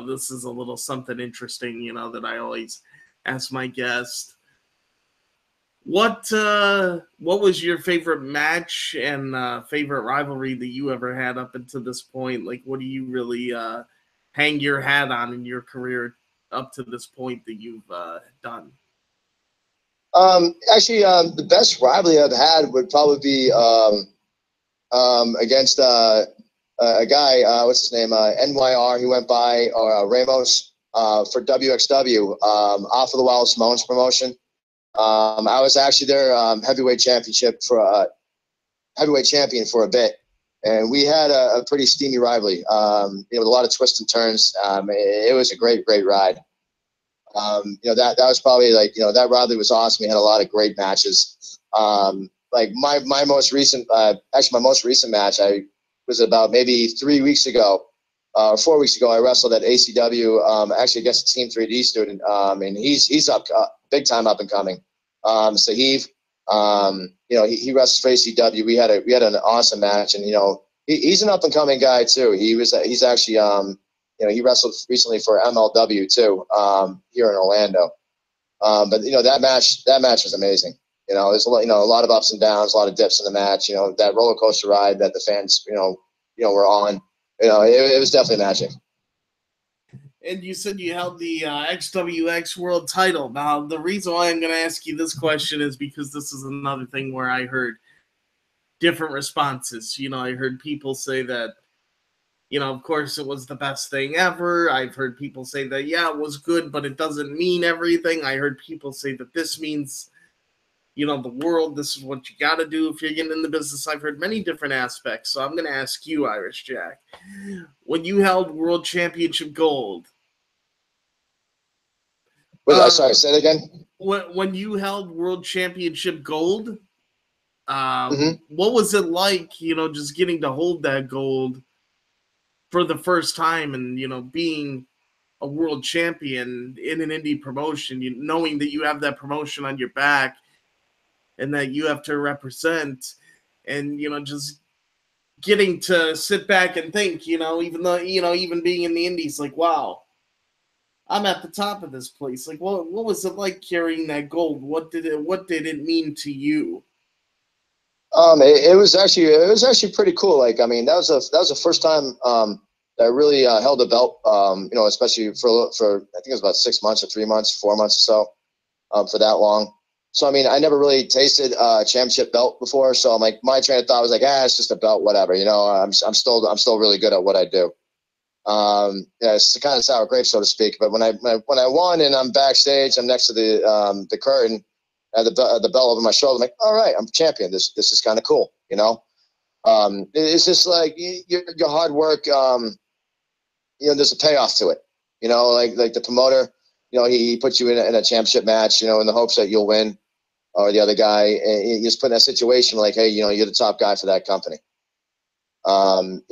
This is a little something interesting, that I always ask my guest. What was your favorite match and favorite rivalry that you ever had up until this point? Like, what do you really hang your hat on in your career up to this point that you've done? Actually, the best rivalry I've had would probably be against a guy. What's his name? NYR. He went by Ramos for WXW off of the Wild Simone's promotion. I was actually their heavyweight champion for a bit, and we had a pretty steamy rivalry. With a lot of twists and turns. It was a great ride. That was probably that rivalry was awesome. We had a lot of great matches. Like my most recent, my most recent match, I was about maybe 3 weeks ago, 4 weeks ago. I wrestled at ACW, actually against a Team 3D student, and he's up big time, up and coming. Saheev, he wrestles for ACW. We had an awesome match, and he's an up and coming guy too. He's actually he wrestled recently for MLW too, here in Orlando. But that match was amazing. There's a lot of ups and downs, a lot of dips in the match. That roller coaster ride that the fans were on. It was definitely magic. And you said you held the XWX World Title. Now, the reason why I'm going to ask you this question is because this is another thing where I heard different responses. I heard people say that, of course, it was the best thing ever. I've heard people say that, yeah, it was good, but it doesn't mean everything. I heard people say that this means, the world, this is what you got to do if you're getting in the business. I've heard many different aspects. So I'm going to ask you, Irish Jack, when you held World Championship Gold. Sorry, say that again. When you held World Championship Gold, what was it like, just getting to hold that gold for the first time and, being a world champion in an indie promotion, knowing that you have that promotion on your back and that you have to represent and, just getting to sit back and think, even though, even being in the indies, like, wow, I'm at the top of this place. Like, what was it like carrying that gold? What did it mean to you? It was actually pretty cool. Like, I mean, that was the first time that I really held a belt. Especially for I think it was about 6 months or 3 months, 4 months or so, for that long. So I mean, I never really tasted a championship belt before. So I'm like, my train of thought was like, it's just a belt, whatever. I'm still really good at what I do. It's kind of sour grapes, so to speak. But when I won and I'm backstage, I'm next to the curtain, I had the belt over my shoulder. I'm like, all right, I'm champion. This is kind of cool, It's just like your hard work. There's a payoff to it. Like the promoter, he puts you in a championship match, in the hopes that you'll win, or the other guy. And you just put in that situation like, hey, you're the top guy for that company. I mean,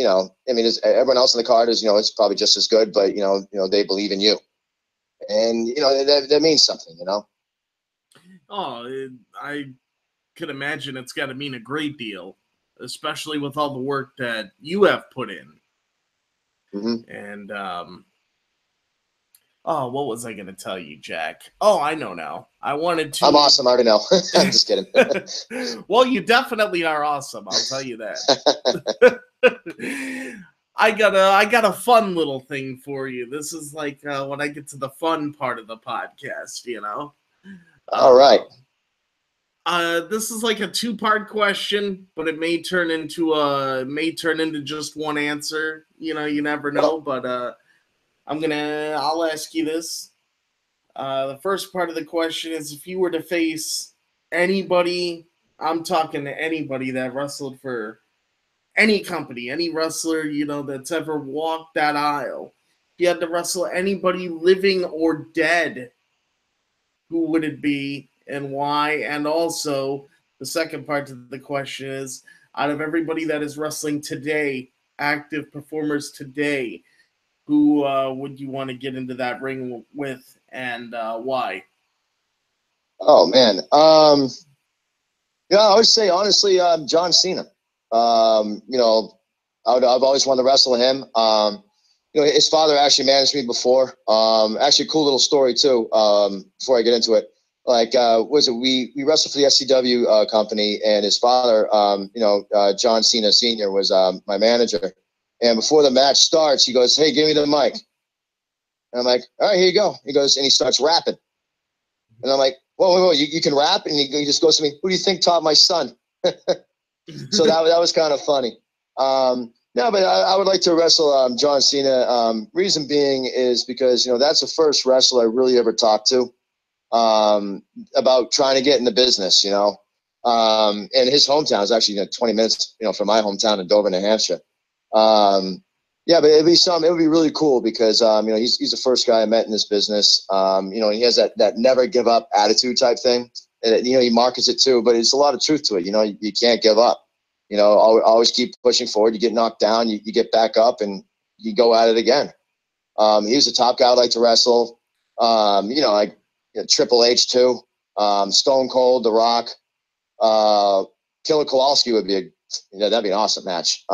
everyone else in the card is, it's probably just as good, but they believe in you, and that means something, Oh, I could imagine it's got to mean a great deal, especially with all the work that you have put in. Mm-hmm. And what was I going to tell you, Jack? Oh, I know now. I'm awesome. I already know. I'm just kidding. Well, you definitely are awesome. I'll tell you that. I got a fun little thing for you. This is like when I get to the fun part of the podcast, All right. This is like a 2-part question, but it may turn into just one answer. You never know. But I'll ask you this. The first part of the question is, if you were to face anybody, I'm talking to anybody that wrestled for any company, any wrestler, that's ever walked that aisle. If you had to wrestle anybody living or dead, who would it be and why? And also, the second part to the question is, out of everybody that is wrestling today, active performers today, who would you want to get into that ring with, and why? Oh man, yeah, I would say honestly, John Cena. I've always wanted to wrestle him. His father actually managed me before. Actually, a cool little story too. Before I get into it, we wrestled for the SCW company, and his father, John Cena Senior, was my manager. And before the match starts, he goes, "Hey, give me the mic." And I'm like, "All right, here you go." He goes, and he starts rapping. And I'm like, "Whoa, you can rap?" And he just goes to me, "Who do you think taught my son?" So that was kind of funny. No, but I would like to wrestle John Cena. Reason being is because, that's the first wrestler I really ever talked to about trying to get in the business, and his hometown is actually 20 minutes, from my hometown in Dover, New Hampshire. Yeah, but it would be really cool because, he's the first guy I met in this business. He has that never give up attitude type thing. And, he markets it too, but it's a lot of truth to it. You can't give up. Always keep pushing forward. You get knocked down, you get back up, and you go at it again. He was a top guy I'd like to wrestle. Triple H too. Stone Cold, The Rock, Killer Kowalski would be that'd be an awesome match.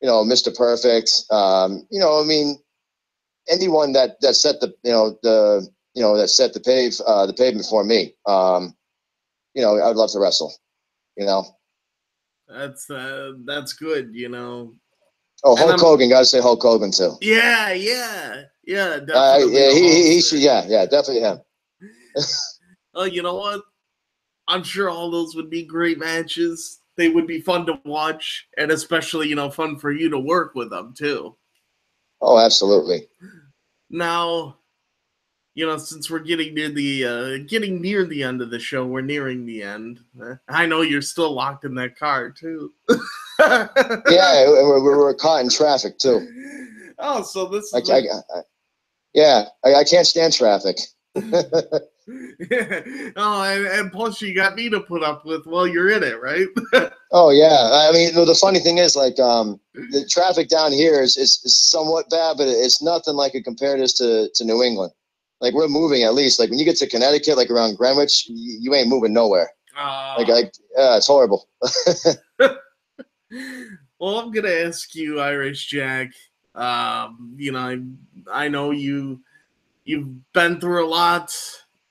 Mr. Perfect. Anyone that set that set the pavement for me. I'd love to wrestle. That's good. Oh, Hulk Hogan. Got to say Hulk Hogan too. Yeah, definitely. He should. Yeah, definitely him. Oh, you know what? I'm sure all those would be great matches. They would be fun to watch, and especially, fun for you to work with them too. Oh, absolutely. Now, since we're getting near the end of the show, we're nearing the end. I know you're still locked in that car too. Yeah, we're caught in traffic too. Oh, so this is I can't stand traffic. Oh, and plus you got me to put up with while you're in it, right? Oh yeah, I mean the funny thing is the traffic down here is somewhat bad, but it's nothing like it compared to New England. Like we're moving at least. Like when you get to Connecticut, like around Greenwich, you ain't moving nowhere. It's horrible. Well, I'm gonna ask you, Irish Jack. I know you've been through a lot.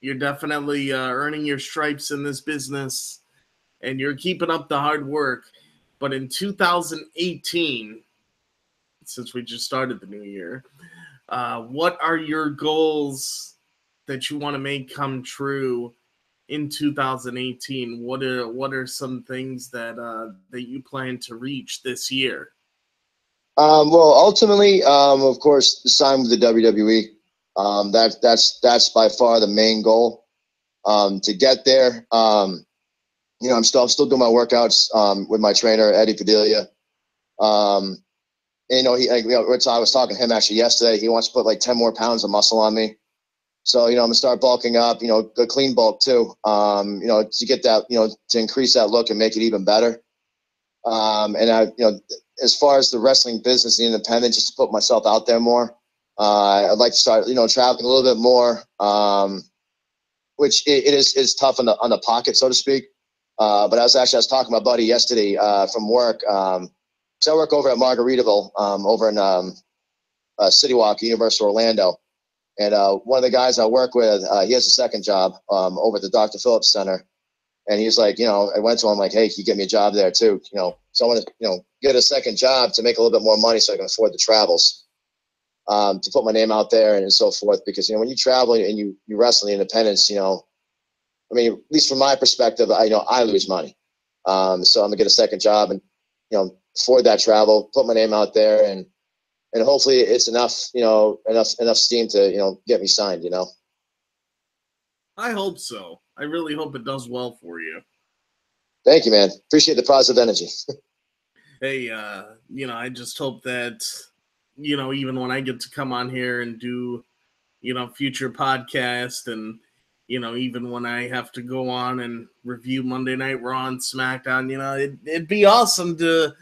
You're definitely earning your stripes in this business, and you're keeping up the hard work. But in 2018, since we just started the new year, what are your goals that you want to make come true in 2018? What are some things that you plan to reach this year? Well, ultimately, of course, sign with the WWE. That's by far the main goal. To get there, I'm still doing my workouts with my trainer Eddie Padilla. I was talking to him actually yesterday. He wants to put like 10 more pounds of muscle on me. So, I'm gonna start bulking up, the clean bulk too, to get that, to increase that look and make it even better. As far as the wrestling business and independent, just to put myself out there more, I'd like to start, traveling a little bit more, which it is tough on the pocket, so to speak. But I was talking to my buddy yesterday from work. So I work over at Margaritaville, over in City Walk, Universal Orlando. And one of the guys I work with, he has a second job over at the Dr. Phillips Center. And he's like, I went to him like, hey, can you get me a job there too? So I want to, get a second job to make a little bit more money so I can afford the travels, to put my name out there and so forth. Because, when you travel and you wrestle in the independence, at least from my perspective, I lose money. So I'm gonna get a second job and, afford that travel, put my name out there, and hopefully it's enough, enough steam to, get me signed, I hope so. I really hope it does well for you. Thank you, man. Appreciate the positive energy. Hey, I just hope that, even when I get to come on here and do, future podcast and, You know, even when I have to go on and review Monday Night Raw and SmackDown, you know, it'd be awesome to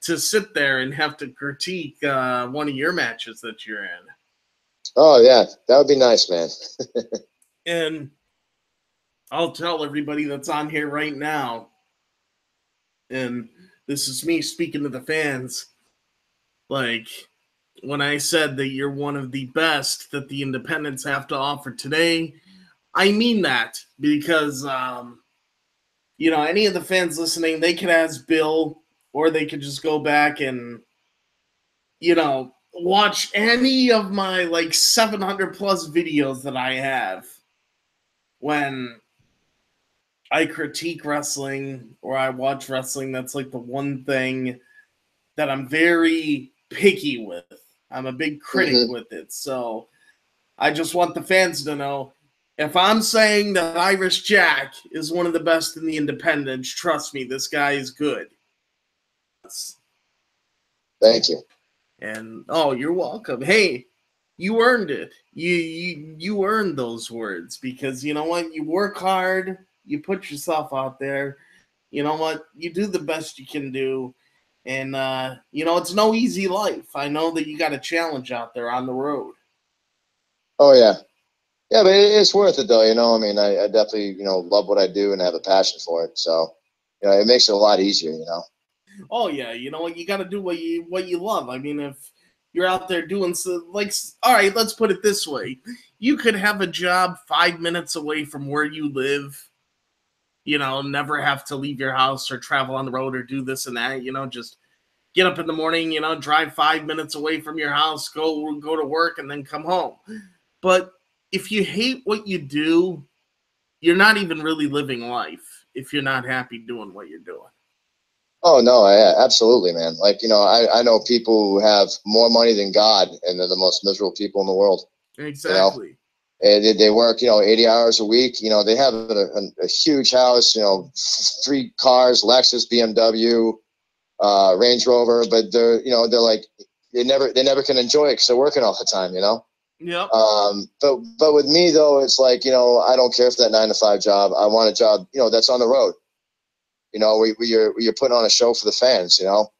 sit there and have to critique one of your matches that you're in. Oh yeah, that would be nice, man. And I'll tell everybody that's on here right now, and this is me speaking to the fans, like, when I said that you're one of the best that the independents have to offer today, I mean that, because, you know, any of the fans listening, they could ask Bill, or they could just go back and, you know, watch any of my, like, 700 plus videos that I have when I critique wrestling or I watch wrestling. That's, like, the one thing that I'm very picky with. I'm a big critic with it. So I just want the fans to know, if I'm saying that Irish Jack is one of the best in the independents, trust me, this guy is good. Thank you. And oh, you're welcome. Hey, you earned it. You earned those words, because you know what? You work hard, you put yourself out there. You know what? You do the best you can do. And you know, it's no easy life. I know that you got a challenge out there on the road. Oh yeah. Yeah, but it's worth it though, you know. I mean, I definitely, you know, love what I do and have a passion for it. So, you know, it makes it a lot easier, you know. Oh yeah, you know what? You got to do what you love. I mean, if you're out there doing so, like, all right, let's put it this way: you could have a job 5 minutes away from where you live. You know, never have to leave your house or travel on the road or do this and that. You know, just get up in the morning. You know, drive 5 minutes away from your house, go to work, and then come home. But if you hate what you do, you're not even really living life if you're not happy doing what you're doing. Oh no, absolutely, man. Like, you know, I know people who have more money than God, and they're the most miserable people in the world. Exactly. You know? And they work, you know, 80 hours a week. You know, they have a huge house, you know, 3 cars, Lexus, BMW, Range Rover, but they're like, they never can enjoy it because they're working all the time, you know. Yep. But with me though, it's like, you know, I don't care for that 9 to 5 job. I want a job, you know, that's on the road. You know, where you're putting on a show for the fans. You know,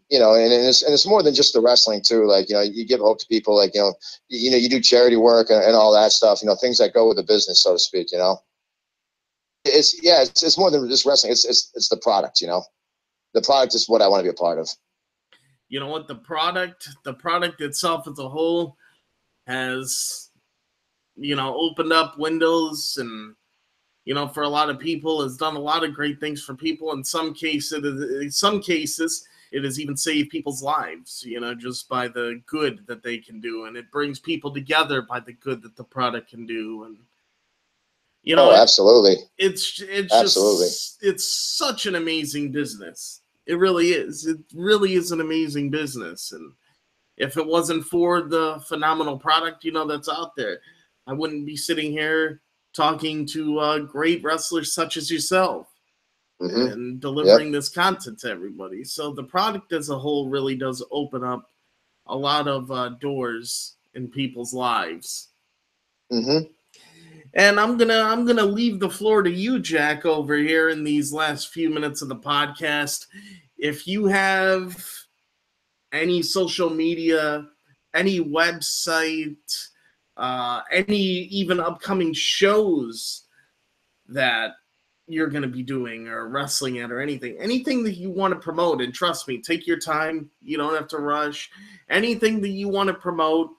you know, and it's more than just the wrestling too. Like, you know, you give hope to people. Like, you know, you do charity work and all that stuff. You know, things that go with the business, so to speak. You know, it's more than just wrestling. It's the product. You know, the product is what I want to be a part of. You know what? The product itself as a whole has, you know, opened up windows, and, you know, for a lot of people, has done a lot of great things for people. In some cases, it has even saved people's lives, you know, just by the good that they can do. And it brings people together by the good that the product can do. And, you know, absolutely. It's absolutely. It's such an amazing business. It really is. It really is an amazing business. And if it wasn't for the phenomenal product, you know, that's out there, I wouldn't be sitting here talking to great wrestlers such as yourself and delivering this content to everybody. So the product as a whole really does open up a lot of doors in people's lives. And I'm gonna leave the floor to you, Jack, over here in these last few minutes of the podcast. If you have any social media, any website, any even upcoming shows that you're going to be doing or wrestling at or anything that you want to promote, and trust me, take your time. You don't have to rush. Anything that you want to promote,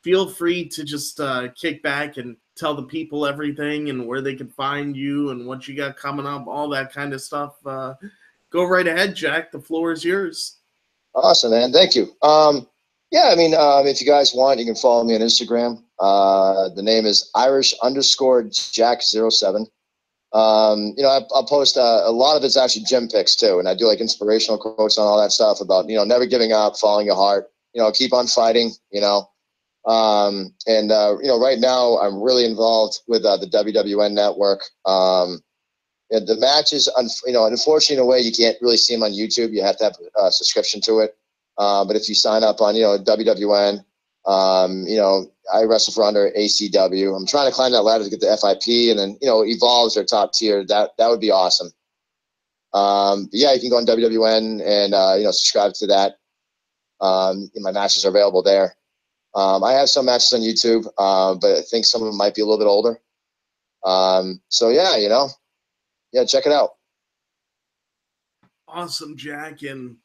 feel free to just kick back and tell the people everything and where they can find you and what you got coming up, all that kind of stuff. Go right ahead, Jack. The floor is yours. Awesome, man. Thank you. Yeah, I mean, if you guys want, you can follow me on Instagram. The name is Irish_Jack07. You know, I'll post a lot of it's actually gym pics too, and I do like inspirational quotes on all that stuff about, you know, never giving up, following your heart, you know, keep on fighting, you know. You know, right now I'm really involved with the WWN network. The matches, you know, unfortunately, in a way, you can't really see them on YouTube. You have to have a subscription to it. But if you sign up on, you know, WWN, You know, I wrestle for under ACW. I'm trying to climb that ladder to get the FIP, and then, you know, Evolve's our top tier. That would be awesome. But yeah, you can go on WWN and, you know, subscribe to that. My matches are available there. I have some matches on YouTube, but I think some of them might be a little bit older. So yeah, you know, yeah, check it out. Awesome, Jack. And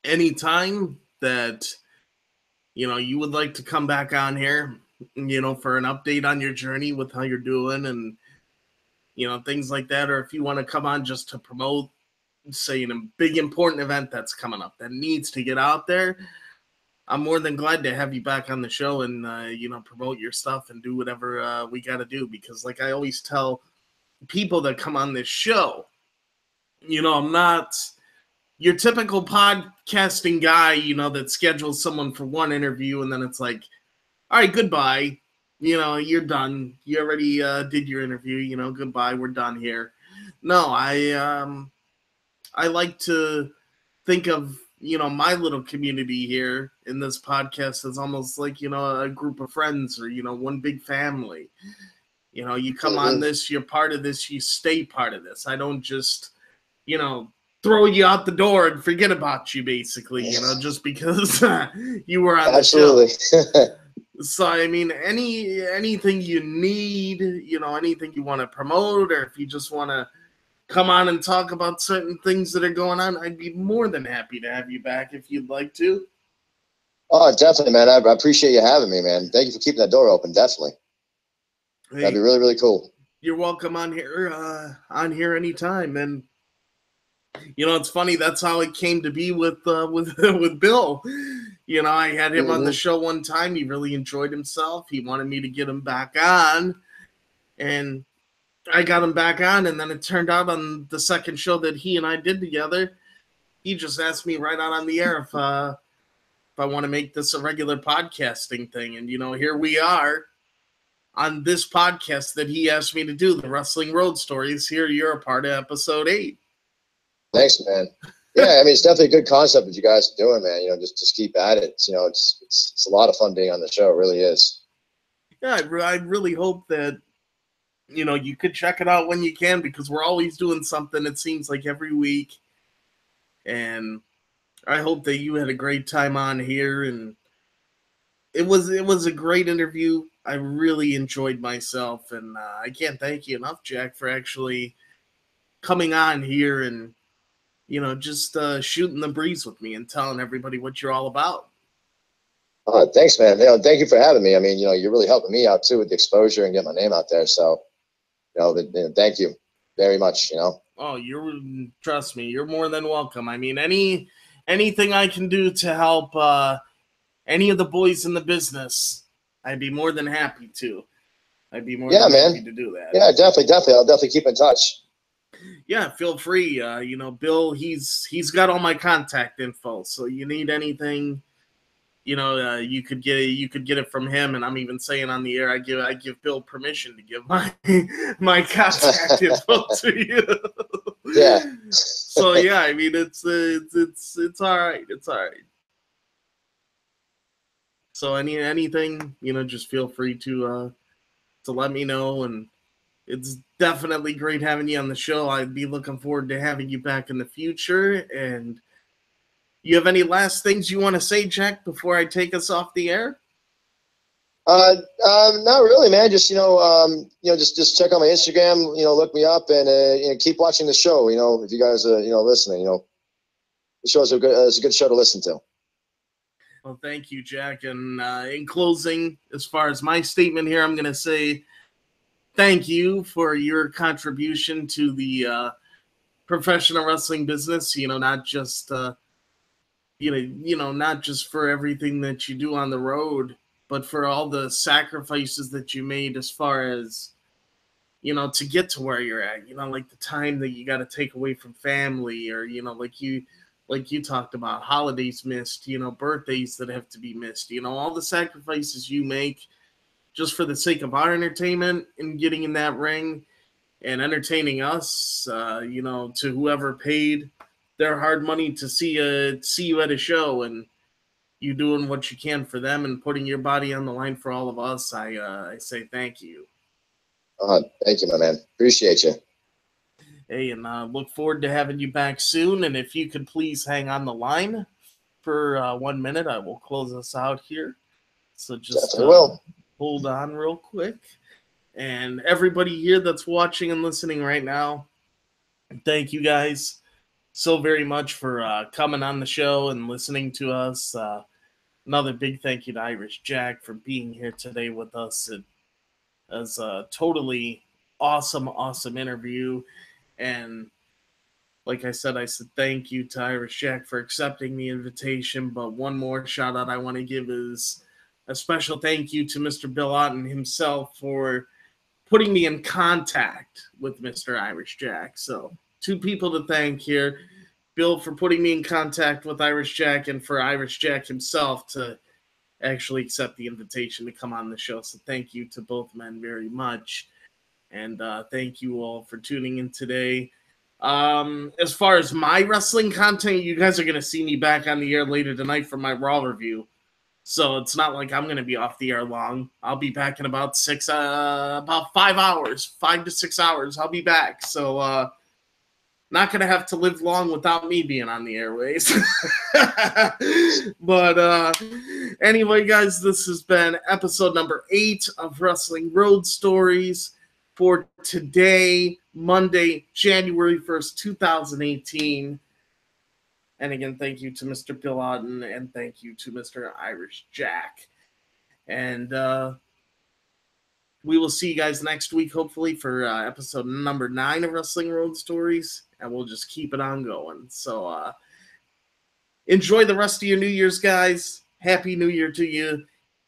anytime that, you know, you would like to come back on here, you know, for an update on your journey with how you're doing and, you know, things like that, or if you want to come on just to promote, say, a big important event that's coming up that needs to get out there, I'm more than glad to have you back on the show and, you know, promote your stuff and do whatever we got to do. Because like I always tell people that come on this show, you know, I'm not your typical podcasting guy, you know, that schedules someone for one interview and then it's like, all right, goodbye. You know, you're done. You already did your interview, you know, goodbye. We're done here. No, I like to think of, you know, my little community here in this podcast as almost like, you know, a group of friends or, you know, one big family. You know, you come on this, you're part of this, you stay part of this. I don't just, you know, throw you out the door and forget about you, basically, you know, just because you were on the show. So, I mean, anything you need, you know, anything you want to promote, or if you just want to come on and talk about certain things that are going on, I'd be more than happy to have you back if you'd like to. Oh, definitely, man. I appreciate you having me, man. Thank you for keeping that door open. Definitely. Hey, that'd be really, really cool. You're welcome on here anytime. And you know, it's funny, that's how it came to be with Bill. You know, I had him on the show one time. He really enjoyed himself. He wanted me to get him back on, and I got him back on. And then it turned out on the second show that he and I did together, he just asked me right out on the air if I want to make this a regular podcasting thing. And, you know, here we are on this podcast that he asked me to do, the Wrestling Road Stories. Here you're a part of episode 8. Thanks, man. Yeah, I mean, it's definitely a good concept that you guys are doing, man. You know, just keep at it. You know, it's a lot of fun being on the show. It really is. Yeah, I really hope that, you know, you could check it out when you can, because we're always doing something, it seems like, every week. And I hope that you had a great time on here, and it was a great interview. I really enjoyed myself, and I can't thank you enough, Jack, for actually coming on here and, you know, just shooting the breeze with me and telling everybody what you're all about. Thanks, man. You know, thank you for having me. I mean, you know, you're really helping me out too with the exposure and getting my name out there. So, you know, thank you very much. You know. Oh, trust me, you're more than welcome. I mean, anything I can do to help any of the boys in the business, I'd be more than happy to. I'd be more than happy to do that. Yeah, definitely. I'll definitely keep in touch. Yeah, feel free. You know, Bill, he's got all my contact info. So you need anything, you know, you could get it from him. And I'm even saying on the air, I give Bill permission to give my contact info to you. Yeah. So yeah, I mean, it's all right. It's all right. So anything, you know, just feel free to let me know. And it's definitely great having you on the show. I'd be looking forward to having you back in the future. And you have any last things you want to say, Jack, before I take us off the air? Not really, man. Just, you know, just check out my Instagram, you know, look me up, and you know, keep watching the show. You know, if you guys are, you know, listening, you know, the show's it's a good show to listen to. Well, thank you, Jack. And in closing, as far as my statement here, I'm going to say thank you for your contribution to the professional wrestling business. You know, not just not just for everything that you do on the road, but for all the sacrifices that you made as far as, you know, to get to where you're at. You know, like the time that you got to take away from family, or, you know, like you talked about, holidays missed, you know, birthdays that have to be missed, you know, all the sacrifices you make just for the sake of our entertainment and getting in that ring and entertaining us, you know, to whoever paid their hard money to see you at a show. And, you doing what you can for them and putting your body on the line for all of us, I say thank you. Thank you, my man. Appreciate you. Hey, and look forward to having you back soon. And if you could please hang on the line for 1 minute, I will close us out here. So just hold on real quick. And everybody here that's watching and listening right now, thank you guys so very much for coming on the show and listening to us. Another big thank you to Irish Jack for being here today with us. It was a totally awesome interview. And like I said thank you to Irish Jack for accepting the invitation. But one more shout out I want to give is a special thank you to Mr. Bill Otten himself for putting me in contact with Mr. Irish Jack. So 2 people to thank here. Bill for putting me in contact with Irish Jack, and for Irish Jack himself to actually accept the invitation to come on the show. So thank you to both men very much. And thank you all for tuning in today. As far as my wrestling content, you guys are going to see me back on the air later tonight for my Raw review. So it's not like I'm going to be off the air long. I'll be back in about 5 hours, 5 to 6 hours. I'll be back. So, not going to have to live long without me being on the airways. But anyway, guys, this has been episode number 8 of Wrestling Road Stories for today, Monday, January 1st, 2018. And again, thank you to Mr. Bill Otten, and thank you to Mr. Irish Jack. And we will see you guys next week, hopefully, for episode number 9 of Wrestling Road Stories. And we'll just keep it on going. So enjoy the rest of your New Year's, guys. Happy New Year to you.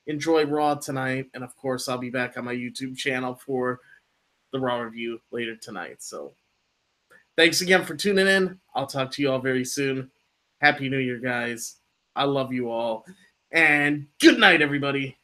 Enjoy Raw tonight. And, of course, I'll be back on my YouTube channel for the Raw review later tonight. So thanks again for tuning in. I'll talk to you all very soon. Happy New Year, guys. I love you all. And good night, everybody.